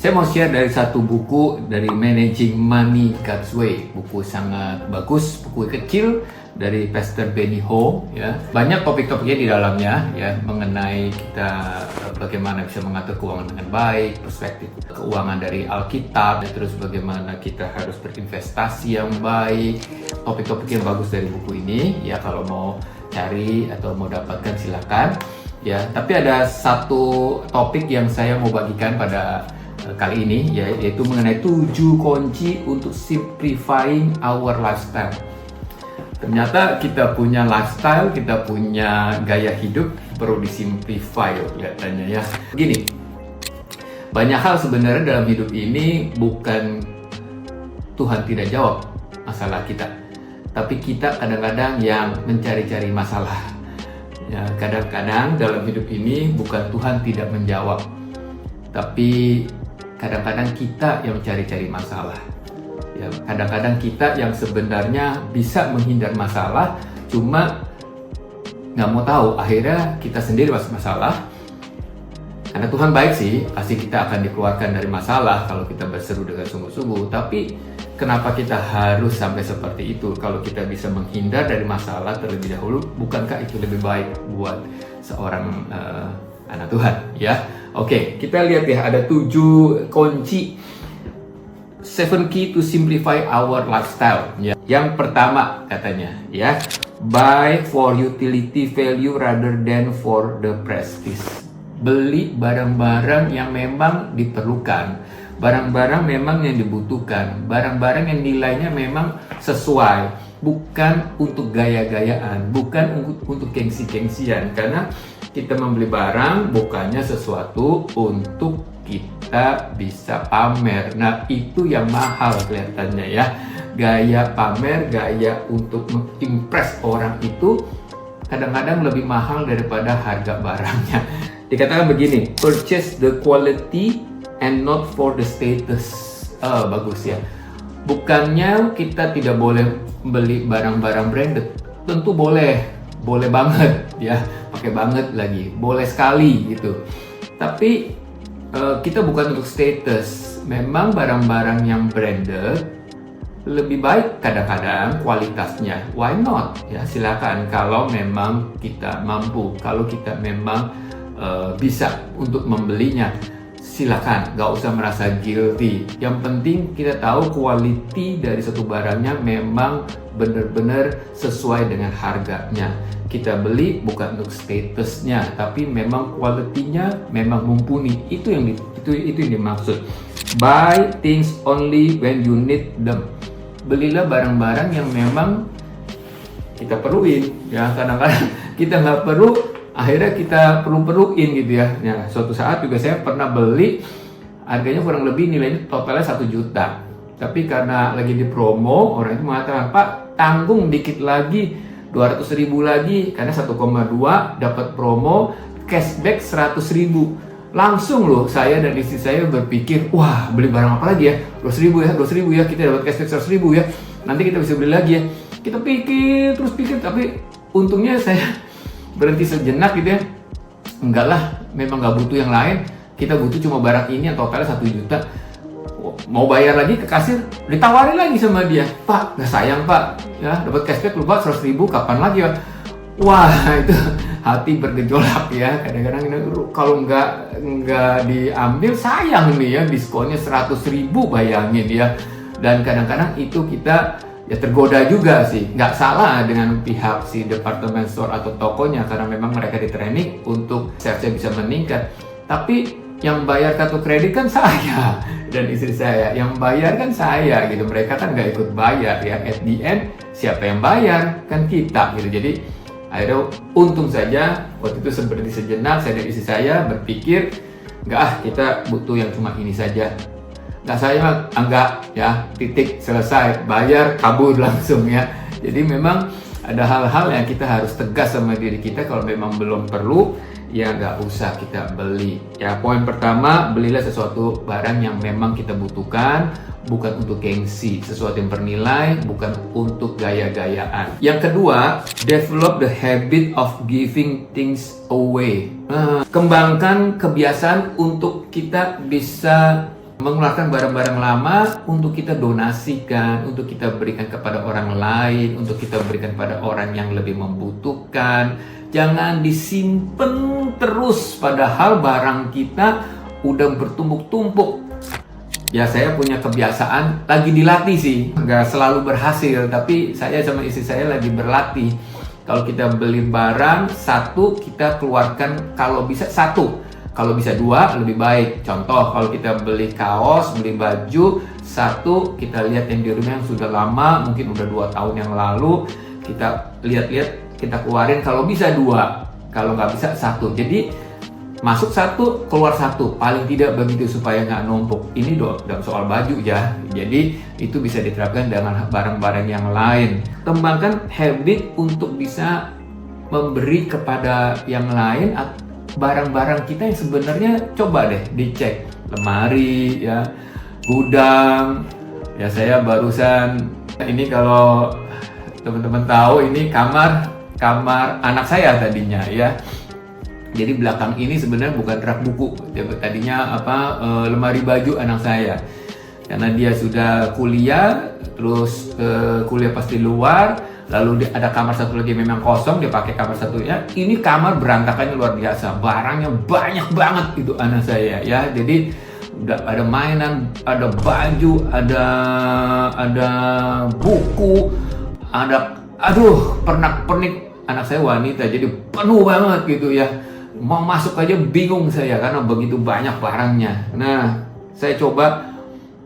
Saya mau share dari satu buku dari Managing Money God's Way. Buku sangat bagus, buku kecil dari Pastor Benny Ho. Ya, banyak topik-topiknya di dalamnya, ya, mengenai kita bagaimana bisa mengatur keuangan dengan baik, perspektif keuangan dari Alkitab, terus bagaimana kita harus berinvestasi yang baik. Topik-topik yang bagus dari buku ini, ya, kalau mau cari atau mau dapatkan silakan. Ya, tapi ada satu topik yang saya mau bagikan pada kali ini, yaitu mengenai 7 kunci untuk simplifying our lifestyle. Ternyata kita punya lifestyle, kita punya gaya hidup perlu disimplify kelihatannya, ya. Begini, banyak hal sebenarnya dalam hidup ini bukan Tuhan tidak jawab masalah kita, tapi kita kadang-kadang yang mencari-cari masalah. Ya, kadang-kadang dalam hidup ini bukan Tuhan tidak menjawab, tapi kadang-kadang kita yang mencari-cari masalah. Ya, kadang-kadang kita yang sebenarnya bisa menghindar masalah, cuma nggak mau tahu. Akhirnya kita sendiri masuk masalah. Karena Tuhan baik sih, pasti kita akan dikeluarkan dari masalah kalau kita berseru dengan sungguh-sungguh. Tapi kenapa kita harus sampai seperti itu? Kalau kita bisa menghindar dari masalah terlebih dahulu, bukankah itu lebih baik buat seorang anak Tuhan, ya? Oke, kita lihat ya, ada 7 kunci, 7 key to simplify our lifestyle. Ya. Yang pertama katanya, ya, buy for utility value rather than for the prestige. Beli barang-barang yang memang diperlukan, barang-barang memang yang dibutuhkan, barang-barang yang nilainya memang sesuai, bukan untuk gaya-gayaan, bukan untuk gengsi-gengsian. Karena kita membeli barang bukannya sesuatu untuk kita bisa pamer. Nah, itu yang mahal kelihatannya, ya. Gaya pamer, gaya untuk mengimpress orang itu kadang-kadang lebih mahal daripada harga barangnya. Dikatakan begini, purchase the quality and not for the status. Bagus ya. Bukannya kita tidak boleh beli barang-barang branded. Tentu boleh banget, ya, pakai banget lagi, boleh sekali gitu. Tapi kita bukan untuk status. Memang barang-barang yang branded lebih baik kadang-kadang kualitasnya. Why not? Ya, silakan kalau memang kita mampu, kalau kita memang bisa untuk membelinya. Silakan, nggak usah merasa guilty. Yang penting kita tahu quality dari satu barangnya memang benar-benar sesuai dengan harganya. Kita beli bukan untuk statusnya, tapi memang quality-nya memang mumpuni. Itu yang dimaksud. Buy things only when you need them. Belilah barang-barang yang memang kita perluin. Ya, kadang-kadang kita nggak perlu, akhirnya kita perlu-perluin gitu ya. Ya, suatu saat juga saya pernah beli, harganya kurang lebih nilainya totalnya 1 juta. Tapi karena lagi di promo, orang itu mengatakan, "Pak, tanggung dikit lagi, 200.000 lagi, karena 1,2 dapat promo, cashback 100.000. Langsung loh saya dan istri saya berpikir, wah, beli barang apa lagi ya? 200.000 ya, kita dapat cashback 100.000 ya. Nanti kita bisa beli lagi ya. Kita pikir, terus pikir, tapi untungnya saya berhenti sejenak gitu ya. Enggak lah, memang nggak butuh yang lain. Kita butuh cuma barang ini yang totalnya 1 juta. Mau bayar lagi ke kasir, ditawarin lagi sama dia, "Pak, nggak sayang Pak, ya dapat cashback lupa 100.000, kapan lagi ya?" Wah, itu hati bergejolak ya. Kadang-kadang kalau nggak diambil sayang nih ya, diskonnya 100.000, bayangin ya. Dan kadang-kadang itu kita ya tergoda juga sih. Nggak salah dengan pihak si department store atau tokonya, karena memang mereka di training untuk sales-nya bisa meningkat. Tapi yang bayar kartu kredit kan saya dan istri saya, yang bayar kan saya gitu. Mereka kan nggak ikut bayar ya. At the end siapa yang bayar? Kan kita gitu. Jadi akhirnya untung saja waktu itu seperti sejenak saya dan istri saya berpikir, kita butuh yang cuma ini saja. Nggak, saya enggak ya, titik, selesai, bayar, kabur langsung ya. Jadi memang ada hal-hal yang kita harus tegas sama diri kita. Kalau memang belum perlu, ya nggak usah kita beli. Ya, poin pertama, belilah sesuatu barang yang memang kita butuhkan, bukan untuk gengsi, sesuatu yang bernilai, bukan untuk gaya-gayaan. Yang kedua, develop the habit of giving things away. Kembangkan kebiasaan untuk kita bisa mengeluarkan barang-barang lama untuk kita donasikan, untuk kita berikan kepada orang lain, untuk kita berikan pada orang yang lebih membutuhkan. Jangan disimpan terus, padahal barang kita udah bertumpuk-tumpuk. Ya, saya punya kebiasaan, lagi dilatih sih, nggak selalu berhasil, tapi saya sama istri saya lagi berlatih. Kalau kita beli barang satu, kita keluarkan kalau bisa satu. Kalau bisa dua, lebih baik. Contoh, kalau kita beli kaos, beli baju, satu kita lihat yang di rumah yang sudah lama, mungkin udah 2 tahun yang lalu, kita lihat-lihat, kita keluarin. Kalau bisa dua, kalau nggak bisa satu. Jadi masuk satu, keluar satu, paling tidak begitu supaya nggak numpuk. Ini dalam soal baju ya. Jadi itu bisa diterapkan dengan barang-barang yang lain. Kembangkan habit untuk bisa memberi kepada yang lain barang-barang kita yang sebenarnya. Coba deh dicek lemari ya, gudang ya. Saya barusan ini, kalau teman-teman tahu, ini kamar anak saya tadinya ya. Jadi belakang ini sebenarnya bukan rak buku, tadinya lemari baju anak saya. Karena dia sudah kuliah, terus kuliah pasti luar. Lalu ada kamar satu lagi memang kosong, dia pakai kamar satunya. Ini kamar berantakannya luar biasa, barangnya banyak banget itu anak saya ya. Jadi ada mainan, ada baju, ada buku, ada pernak-pernik. Anak saya wanita, jadi penuh banget gitu ya. Mau masuk aja bingung saya karena begitu banyak barangnya. Nah, saya coba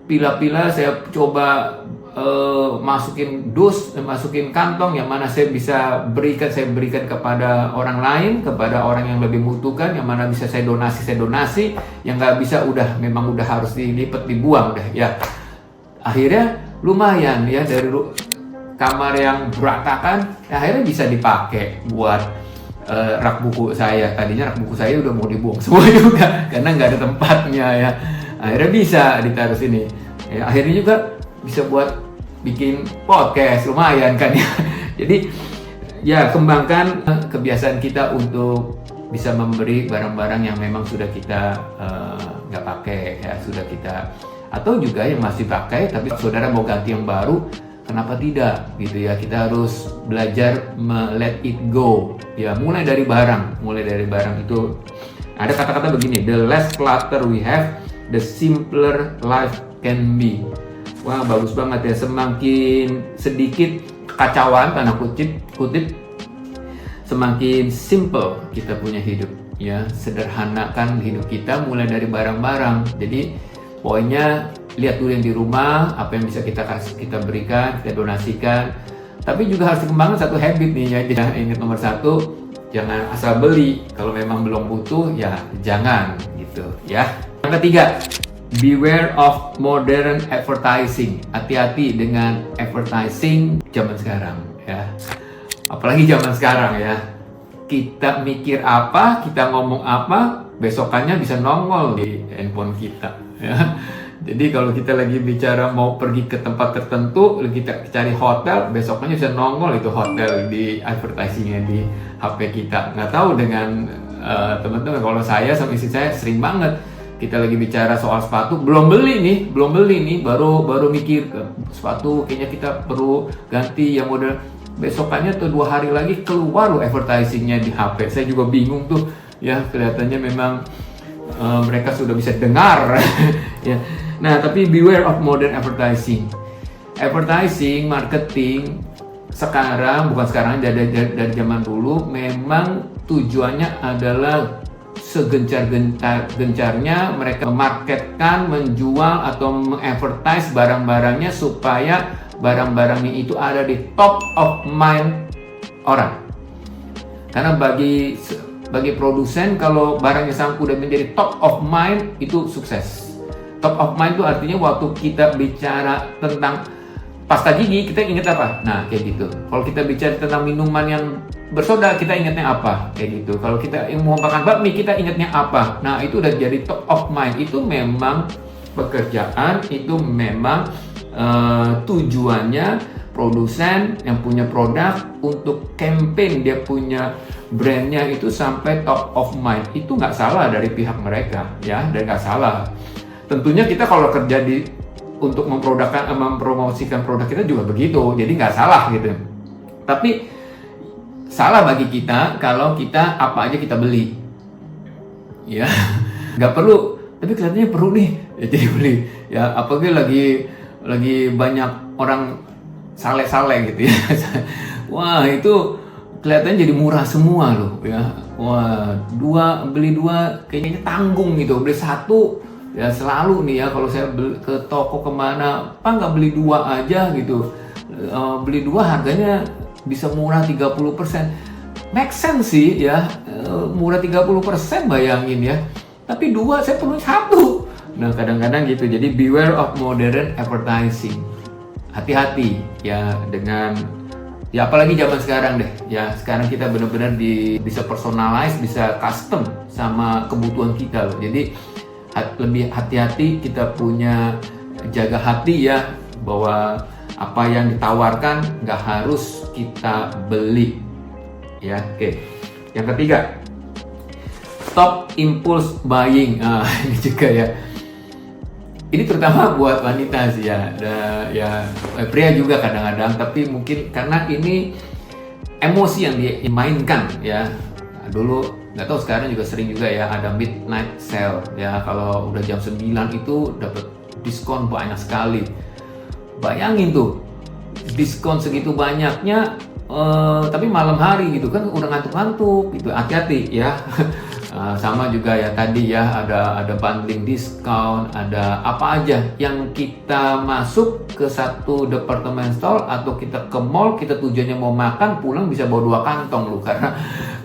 pilah-pilah, saya coba masukin masukin kantong yang mana saya bisa berikan, kepada orang lain, kepada orang yang lebih membutuhkan, yang mana bisa saya donasi, yang nggak bisa memang udah harus dilipat, dibuang deh ya. Akhirnya lumayan ya, dari kamar yang berantakan akhirnya bisa dipakai buat rak buku saya. Tadinya rak buku saya udah mau dibuang semua juga karena nggak ada tempatnya ya. Akhirnya bisa ditaruh sini ya. Akhirnya juga bisa buat bikin podcast, lumayan kan ya. Jadi ya, kembangkan kebiasaan kita untuk bisa memberi barang-barang yang memang sudah kita nggak pakai ya, sudah kita, atau juga yang masih pakai tapi saudara mau ganti yang baru, kenapa tidak gitu ya. Kita harus belajar let it go ya, mulai dari barang itu. Ada kata-kata begini, the less clutter we have, the simpler life can be. Wah, bagus banget ya. Semakin sedikit kekacauan, tanda kutip, semakin simple kita punya hidup ya. Sederhanakan hidup kita mulai dari barang-barang. Jadi poinnya, lihat dulu yang di rumah, apa yang bisa kita berikan, kita donasikan. Tapi juga harus dikembangkan satu habit nih ya. Ingat nomor 1, jangan asal beli. Kalau memang belum butuh ya jangan gitu ya. Yang ketiga, beware of modern advertising. Hati-hati dengan advertising zaman sekarang ya. Apalagi zaman sekarang ya. Kita mikir apa, kita ngomong apa, besokannya bisa nongol di handphone kita ya. Jadi kalau kita lagi bicara mau pergi ke tempat tertentu, kita cari hotel, besokannya bisa nongol itu hotel di advertisingnya di HP kita. Nggak tahu dengan teman-teman, kalau saya sama istri saya sering banget. Kita lagi bicara soal sepatu, belum beli nih, baru mikir sepatu kayaknya kita perlu ganti yang model. Besokannya tuh 2 hari lagi keluar loh advertisingnya di HP. Saya juga bingung tuh ya, kelihatannya memang mereka sudah bisa dengar ya. Nah, tapi beware of modern advertising. Advertising, marketing bukan sekarang, dari zaman dulu memang tujuannya adalah segencar-gencarnya mereka memarketkan, menjual atau mengadvertise barang-barangnya supaya barang-barangnya itu ada di top of mind orang. Karena bagi produsen, kalau barangnya sampai udah menjadi top of mind, itu sukses. Top of mind itu artinya waktu kita bicara tentang pasta gigi, kita ingat apa? Nah, kayak gitu. Kalau kita bicara tentang minuman yang bersoda, kita ingatnya apa? Kayak gitu. Kalau kita mau makan bakmi, kita ingatnya apa? Nah, itu udah jadi top of mind. Itu memang pekerjaan, itu memang tujuannya produsen yang punya produk untuk campaign, dia punya brandnya itu sampai top of mind. Itu nggak salah dari pihak mereka ya, dan nggak salah. tentunya kita kalau kerja untuk mempromosikan produk kita juga begitu, jadi nggak salah gitu. Tapi salah bagi kita kalau kita apa aja kita beli, ya nggak perlu, tapi kelihatannya perlu nih, ya jadi beli. Ya apalagi lagi banyak orang sale-sale gitu ya. Wah itu kelihatannya jadi murah semua loh ya. Wah beli dua kayaknya tanggung gitu, beli satu ya selalu nih ya kalau saya ke toko kemana, apa nggak beli dua aja gitu. Beli dua harganya bisa murah 30%. Make sense sih ya, murah 30% bayangin ya. Tapi dua saya perlu satu. Nah kadang-kadang gitu, jadi beware of modern advertising. Hati-hati ya dengan, ya apalagi zaman sekarang deh. Ya sekarang kita benar-benar bisa personalize, bisa custom sama kebutuhan kita loh. Jadi lebih hati-hati, kita punya jaga hati ya, bahwa apa yang ditawarkan nggak harus kita beli. Ya, oke. Yang ketiga, stop impulse buying. Ini juga ya. Ini terutama buat wanita sih ya. Ya pria juga kadang-kadang, tapi mungkin karena ini emosi yang dimainkan ya. Dulu nggak tahu, sekarang juga sering juga ya ada midnight sale ya. Kalau udah jam 9 itu dapat diskon banyak sekali. Bayangin tuh, diskon segitu banyaknya, tapi malam hari gitu kan udah ngantuk-ngantuk gitu. Hati-hati ya. Sama juga ya tadi ya, ada bundling diskon, ada apa aja yang kita masuk ke satu department store atau kita ke mall, kita tujuannya mau makan, pulang bisa bawa 2 kantong loh,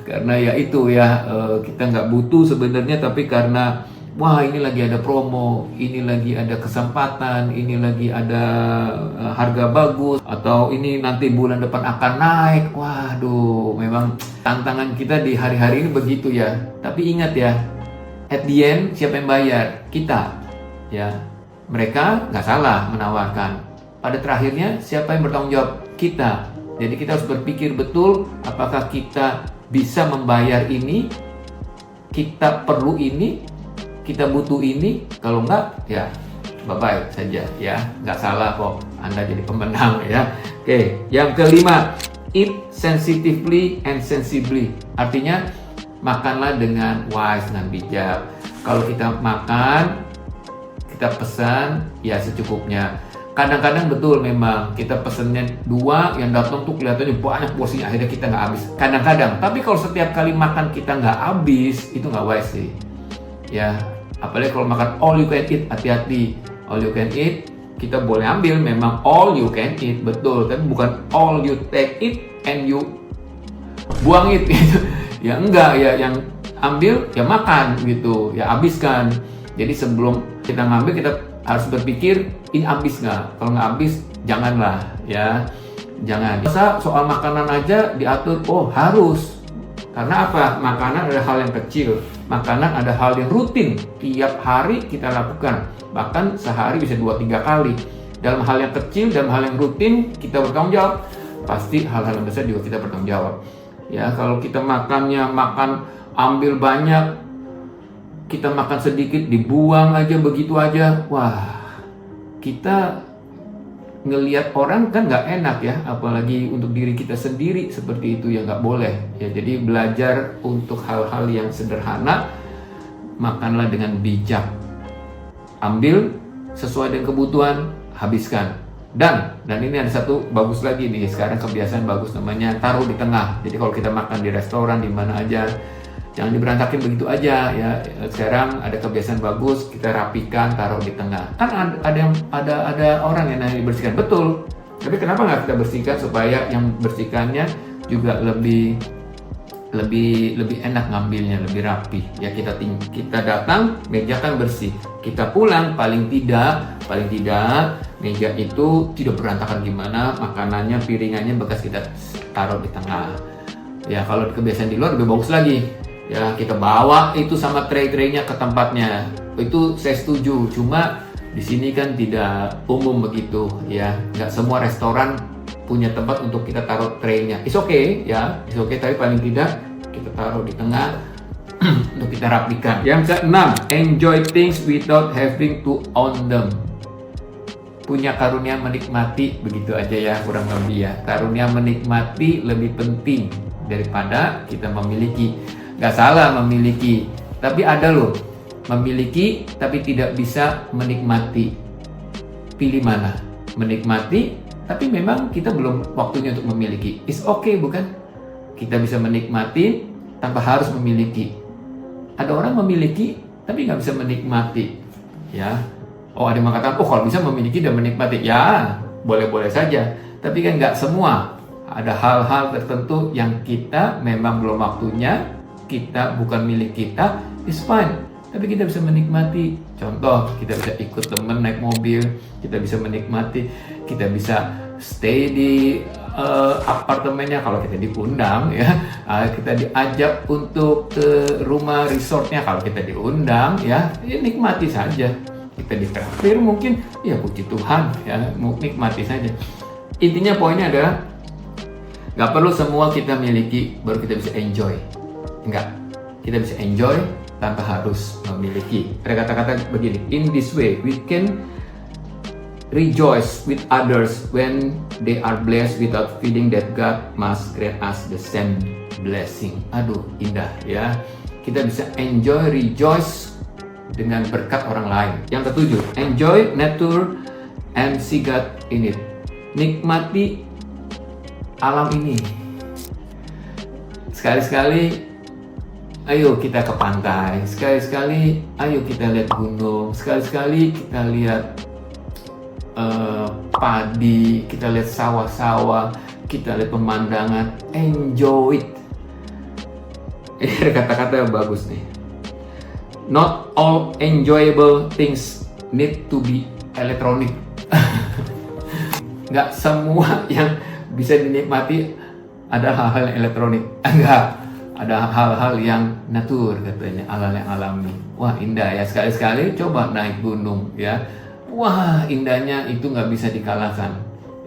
karena ya itu ya, kita nggak butuh sebenarnya, tapi karena wah ini lagi ada promo, ini lagi ada kesempatan, ini lagi ada harga bagus, atau ini nanti bulan depan akan naik. Waduh, memang tantangan kita di hari-hari ini begitu ya. Tapi ingat ya, at the end siapa yang bayar? Kita ya. Mereka nggak salah menawarkan. Pada terakhirnya siapa yang bertanggung jawab? Kita. Jadi kita harus berpikir betul, apakah kita bisa membayar ini, kita perlu ini, kita butuh ini. Kalau enggak ya bye-bye saja ya, nggak salah kok, Anda jadi pemenang ya. Oke, yang kelima, eat sensitively and sensibly. Artinya makanlah dengan wise, dengan bijak. Kalau kita makan, kita pesan ya secukupnya. Kadang-kadang betul memang kita pesennya 2, yang datang tuh kelihatannya banyak porsinya, akhirnya kita nggak habis. Kadang-kadang, tapi kalau setiap kali makan kita nggak habis, itu nggak wise sih ya. Apalagi kalau makan all you can eat, hati-hati. All you can eat, kita boleh ambil memang all you can eat, betul. Tapi bukan all you take it and you buang it gitu. Ya enggak ya, yang ambil ya makan gitu, ya habiskan. Jadi sebelum kita ngambil, kita harus berpikir ini habis nggak. Kalau nggak habis, janganlah ya, jangan. Soal makanan aja diatur, oh harus. Karena apa? Makanan ada hal yang kecil, makanan ada hal yang rutin, tiap hari kita lakukan, bahkan sehari bisa 2-3 kali. Dalam hal yang kecil, dalam hal yang rutin kita bertanggung jawab, pasti hal-hal yang besar juga kita bertanggung jawab. Ya kalau kita makan ambil banyak, kita makan sedikit dibuang aja begitu aja, wah kita ngelihat orang kan nggak enak ya, apalagi untuk diri kita sendiri seperti itu ya, nggak boleh ya. Jadi belajar untuk hal-hal yang sederhana, makanlah dengan bijak, ambil sesuai dengan kebutuhan, habiskan. Dan ini ada satu bagus lagi nih, sekarang kebiasaan bagus namanya taruh di tengah. Jadi kalau kita makan di restoran di mana aja, jangan diberantakin begitu aja ya. Sekarang ada kebiasaan bagus, kita rapikan, taruh di tengah. Kan ada orang yang nanya dibersihkan, betul. Tapi kenapa nggak kita bersihkan supaya yang bersihkannya juga lebih enak ngambilnya, lebih rapi. Ya kita datang, meja kan bersih. Kita pulang paling tidak meja itu tidak berantakan gimana, makanannya, piringannya bekas kita taruh di tengah. Ya kalau kebiasaan di luar lebih bagus lagi. Ya kita bawa itu sama tray-traynya ke tempatnya, itu saya setuju. Cuma di sini kan tidak umum begitu ya, nggak semua restoran punya tempat untuk kita taruh tray-nya. It's okay ya, it's okay, tapi paling tidak kita taruh di tengah, untuk kita rapikan. Yang keenam, enjoy things without having to own them. Punya karunia menikmati, begitu aja ya, kurang lebih ya. Karunia menikmati lebih penting daripada kita memiliki. Gak salah memiliki, tapi ada loh memiliki tapi tidak bisa menikmati. Pilih mana? Menikmati tapi memang kita belum waktunya untuk memiliki. It's okay, bukan? Kita bisa menikmati tanpa harus memiliki. Ada orang memiliki tapi nggak bisa menikmati, ya. Oh, ada yang mengatakan, oh kalau bisa memiliki dan menikmati, ya boleh-boleh saja. Tapi kan nggak semua. Ada hal-hal tertentu yang kita memang belum waktunya, kita bukan milik kita, it's fine. Tapi kita bisa menikmati. Contoh, kita bisa ikut teman naik mobil, kita bisa menikmati, kita bisa stay di apartemennya kalau kita diundang, ya. Kita diajak untuk ke rumah resortnya kalau kita diundang, ya nikmati saja. Kita ditraktir mungkin, ya puji Tuhan, ya nikmati saja. Intinya poinnya adalah nggak perlu semua kita miliki baru kita bisa enjoy. Enggak, kita bisa enjoy tanpa harus memiliki. Ada kata-kata begini, in this way we can rejoice with others when they are blessed without feeling that God must grant us the same blessing. Aduh, indah ya. Kita bisa enjoy, rejoice dengan berkat orang lain. Yang ketujuh, enjoy nature and see God in it. Nikmati alam ini. Sekali-sekali ayo kita ke pantai, sekali-sekali ayo kita lihat gunung, sekali-sekali kita lihat padi, kita lihat sawah-sawah, kita lihat pemandangan, enjoy it. Ini kata-kata yang bagus nih. Not all enjoyable things need to be electronic. Nggak semua yang bisa dinikmati ada hal-hal yang elektronik. Enggak. Ada hal-hal yang natur katanya, hal-hal yang alami. Wah, indah ya. Sekali-sekali coba naik gunung ya. Wah, indahnya itu nggak bisa dikalahkan.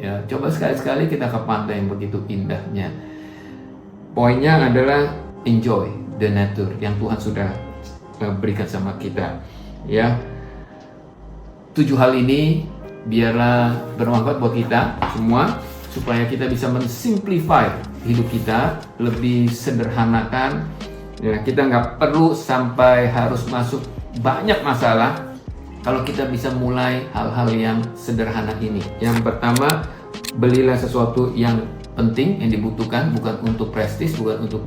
Ya, coba sekali-sekali kita ke pantai yang begitu indahnya. Poinnya adalah enjoy the nature yang Tuhan sudah berikan sama kita. Ya, 7 hal ini biarlah bermanfaat buat kita semua, supaya kita bisa mensimplify hidup kita, lebih sederhanakan. Ya, kita nggak perlu sampai harus masuk banyak masalah kalau kita bisa mulai hal-hal yang sederhana ini. Yang pertama, belilah sesuatu yang penting, yang dibutuhkan, bukan untuk prestis, bukan untuk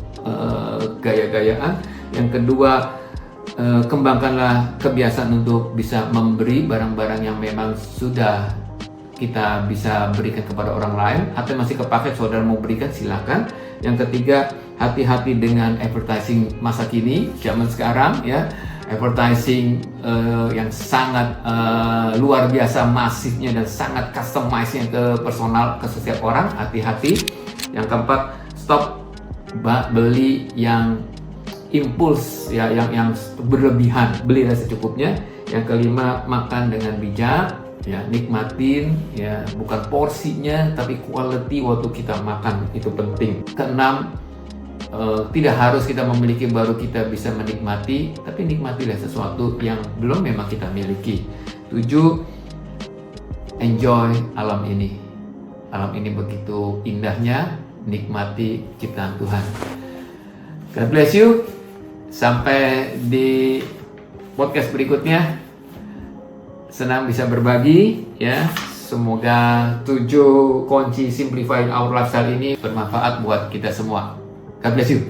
gaya-gayaan. Yang kedua, kembangkanlah kebiasaan untuk bisa memberi barang-barang yang memang sudah kita bisa berikan kepada orang lain, atau masih kepake saudara mau berikan, silakan. Yang ketiga, hati-hati dengan advertising masa kini, zaman sekarang ya, advertising yang sangat luar biasa masifnya dan sangat customized ke personal ke setiap orang, hati-hati. Yang keempat, stop beli yang impuls ya, yang berlebihan, belilah secukupnya. Yang kelima, makan dengan bijak. Ya, nikmatin ya, bukan porsinya tapi quality waktu kita makan, itu penting. Keenam, tidak harus kita memiliki baru kita bisa menikmati, tapi nikmatilah sesuatu yang belum memang kita miliki. 7, enjoy alam ini. Alam ini begitu indahnya, nikmati ciptaan Tuhan. God bless you. Sampai di podcast berikutnya. Senang bisa berbagi ya. Semoga 7 kunci simplifying our lifestyle ini bermanfaat buat kita semua. God bless you.